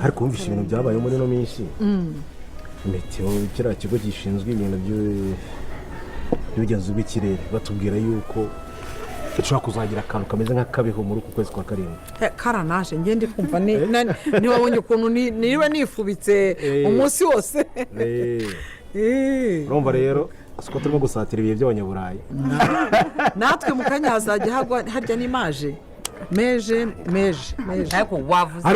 ariko wumvishe ibintu byabaye muri no minsi meteo kira kigo gishinzwe ibintu by'ubugenzuzi bw'ikirere batubwira yuko ushobora kuzagira akantu kameze nk'akabeho muri uku kwezi kwa karindwi. Karanaje ngende kumva ni wabonye ukuntu niba nifubitse umunsi wose. Urumva rero siko turimo gusatira ibihe by'abanyaburayi. Natwe mu kanya hazajya harya n'imaje meje ariko wavuze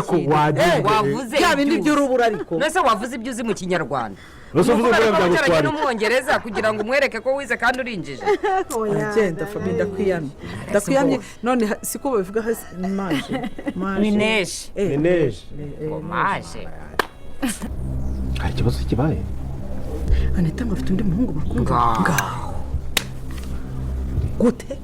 ya bindi by'urubura ariko nese wavuze ibyo uzi mu kinyarwanda Uvuze n'umwongereza kugira ngo umwereke ko wize kandi urinjije. Agenda Fabi ndakwiyamye none siko babivuga imaje mineje maje hari ikibazo kibaye Anita ngo afite undi muhungu bakunda gute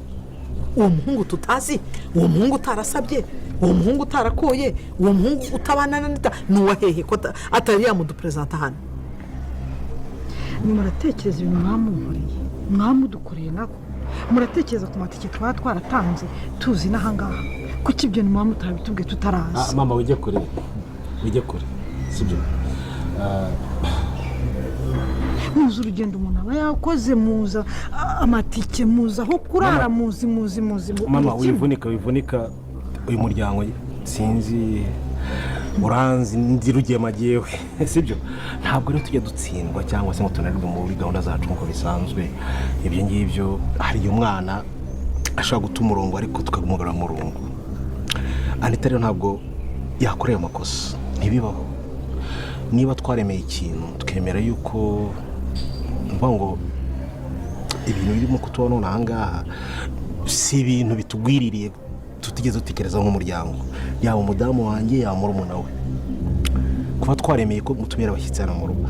uwo muhungu tutazi uwo muhungu utarasabye uwo muhungu utarakoye uwo muhungu utabana na Anita nuwahehe ko atari yamudupresenta hano muratekereza ibintu mwamudukoreye nako muratekereza ku matike twaratanze tuzi n'ahangaha kuki ibyo mutamutubwe tutarazi mama ujye kure sibyo muzi urugendo umuntu aba yakoze muza amatike muza aho kurara muzi mama wivunika uyu muryango sinzi uranzi ndi rugema giyewe sibyo ntabwo rero tujya dutsindwa cyangwa se ngo tunanirwe muri gahunda zacu nko bisanzwe ibyo ngibyo hari umwana ashaka guta umurongo ariko tukagumugara mu murongo Anita rero ntabwo yakoreye amakosa ntibibaho niba twaremeye ikintu tukemera yuko ngo ibintu birimo kutubona ahangaha si ibintu bitugwiririye tutigeze dutekereza nk'umuryango yaba umudamu wanjye yaba murumuna we kuba twaremeye ko mutumira abashyitsi hano mu rugo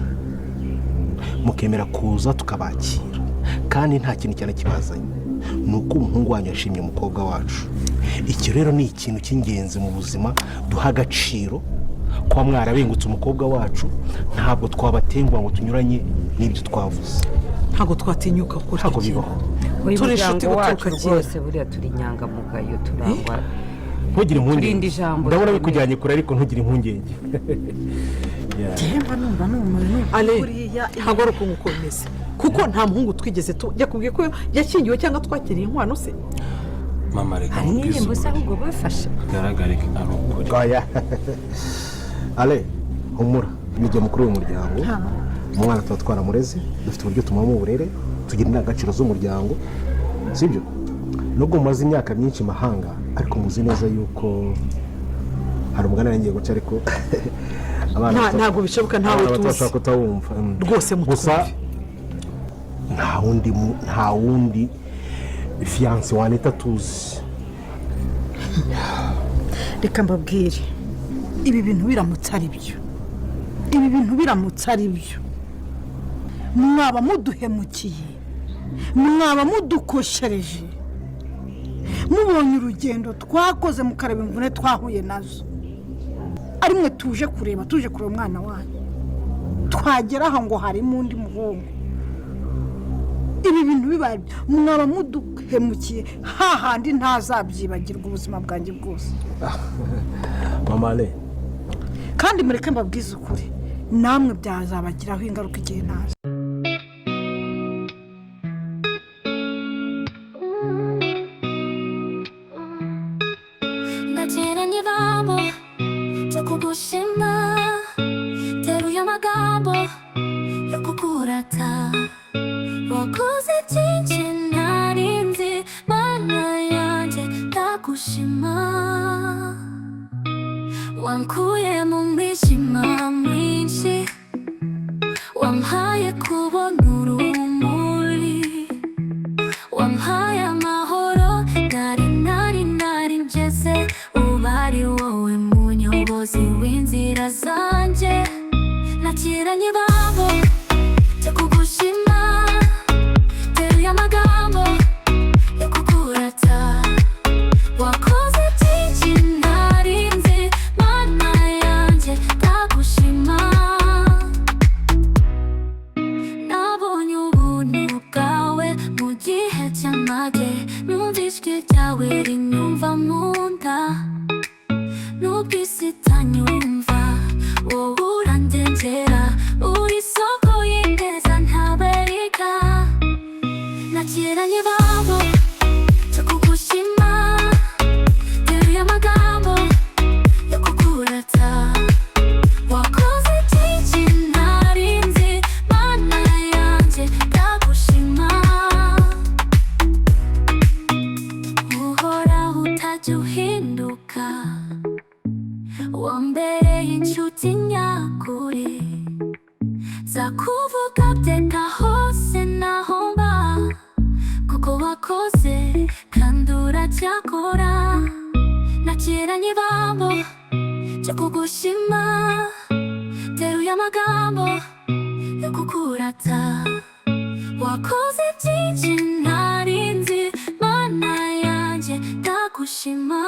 mukemera kuza tukabakira kandi nta kintu cyane kibazanye ni uko umuhungu wanyu yashimye umukobwa wacu iki rero ni ikintu cy'ingenzi mu buzima duha agaciro kuba mwarabengutse umukobwa wacu ntabwo twabatenguha ngo tunyuranye n'ibyo twavuze ntabwo twatinyuka kuko ntabwo bibaho turi inshuti guturuka rwose buriya turi inyangamugayo turangwa ntugire impungenge ndabona bikujyanye kure ariko ntugire impungenge Temba numva ntabwo ari ukuntu ukomeze kuko nta muhungu twigeze yakubwiye ko yakingiwe cyangwa twakiriye inkwano se mama reka hari n'ingembo se ahubwo bafashe bigaragare ko ari ukuri ale humura nijye mukuru w'umuryango umwana tuba twaramureze dufite uburyo tumamo uburere tugira indangagaciro z'umuryango sibyo nubwo mumaze imyaka myinshi mahanga ariko muzi neza yuko hari umugani arangiye guca ariko ntabwo bishoboka ntawe tuzi kutawumva rwose gusa nta wundi fiyanse wa Anita tuzi reka mbabwire ibi bintu biramutse ari byo mwaba muduhemukiye mwaba mudukoshereje mubonye urugendo twakoze mukareba imvune twahuye nazo ari mwe tuje kureba umwana wanyu twagera aho ngo harimo undi muhungu ibi bintu bibaye mwaba muduhemukiye hahandi ntazabyibagirwa ubuzima bwanjye bwose mama le kandi mureke mbabwize ukuri namwe byazabagiraho ingaruka igihe nazo 나지는 바보 kugushima teruye amagambo yo kukurata wakoze byinshi narinzi mana yanjye ndagushima wankuye mu mwijima mwinshi wampaye kubona urumuri wampaye amahoro nari ngeze ubari wowe munyobozi w'inzira zanjye nakiranye babo cyo kugushima teruye amagambo yo kukurata wakoze byinshi narinzi mana yanjye ndagushima nabonye ubuntu bwawe mu gihe cy'amage numva ijwi ryawe rinyumva mu nda n'ubwo isi itanyumva wambereye inshuti nyakuri zakuvuga iteka hose naho mba kuko wakoze kandi uracyakora nakiranye ibambo cyo kugushima teruye amagambo yo kukurata wakoze byinshi ntarinzi mana yanjye ndagushima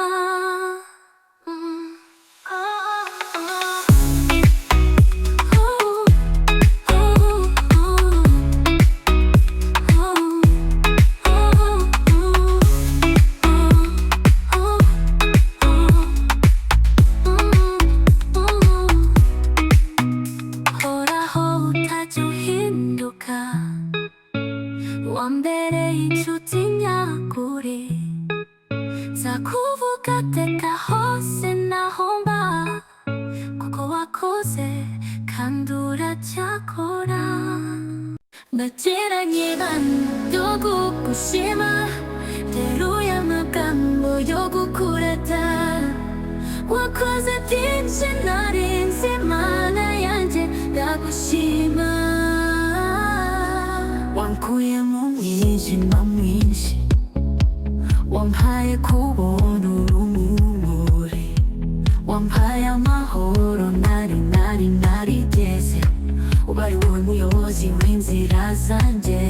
horaho utajya uhinduka wambereye inshuti nyakuri zakuvuga iteka hose naho mba kuko wakoze kandi uracyakora nakiranye ibanga ryo kugushima teruye amagambo yo kukurata wakoze byinshi narinzi mana yanjye ndagushima wankuye mu mwijima mwinshi wampaye kubona urumuri wampaye amahoro narigeze uba ari wowe muyobozi w'inzira zanjye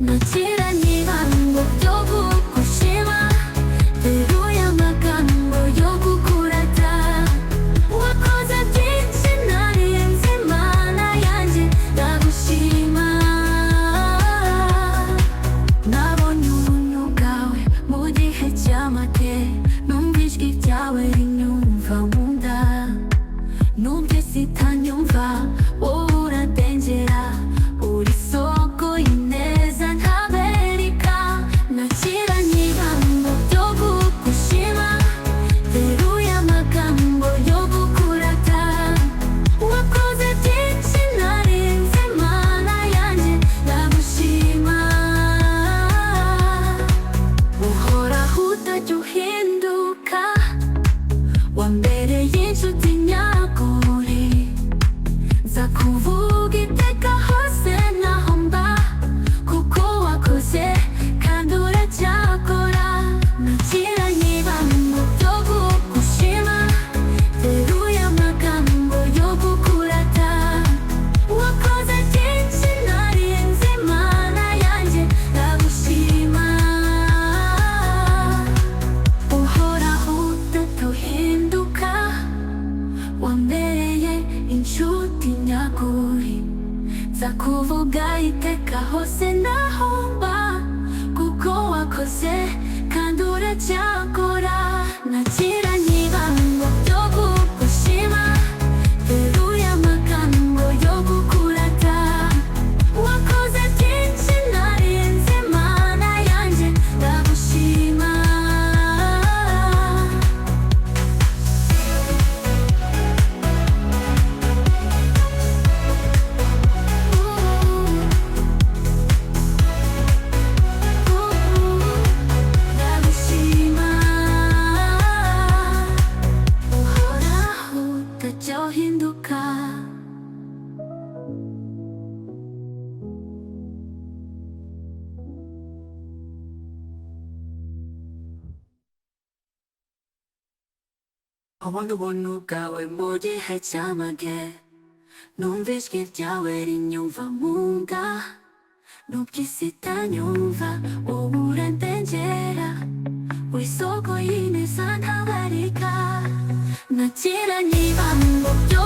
nakiranye ibanga ryo kugushima teruye amagambo yo kukurata wakoze byinshi narinzi mana yanjye ndagushima nabonye ubuntu bwawe mu gihe cy'amage numva ijwi ryawe rinyumva mu nda numvise itanyumva wowe uradengera uri soko y'ineza ntaberika nakiranye ibanga ryo kugushima teruye amagambo yo kukurata wakoze byinshi narinzi mana yanjye ndagushima uhoraho utajya uhinduka wambereye inshuti nyakuri nzakuvuga iteka hose naho mba kuko wakoze kandi uracyakora nakiranye ibanga ryo kugushima teruye amagambo yo kukurata wakoze byinshi narinzi mana yanjye ndagushima uhoraho utatuhinduka wambereye inshuti nyakuri nzakuvuga iteka hose naho mba kuko wakoze kandi uracyakora nakiranye ibanga ryo kugushima teruye amagambo yo kukurata wakoze byinshi narinzi mana yanjye ndagushima ndagushima uhoraho utajya uhinduka abona ubuntu bwawe mu gihe cy'amage numva ijwi ryawe rinyumva mu nda nubwo isi itanyumva wowe urandengera uri soko y'ineza ntabarika nakiranye ibanga ryo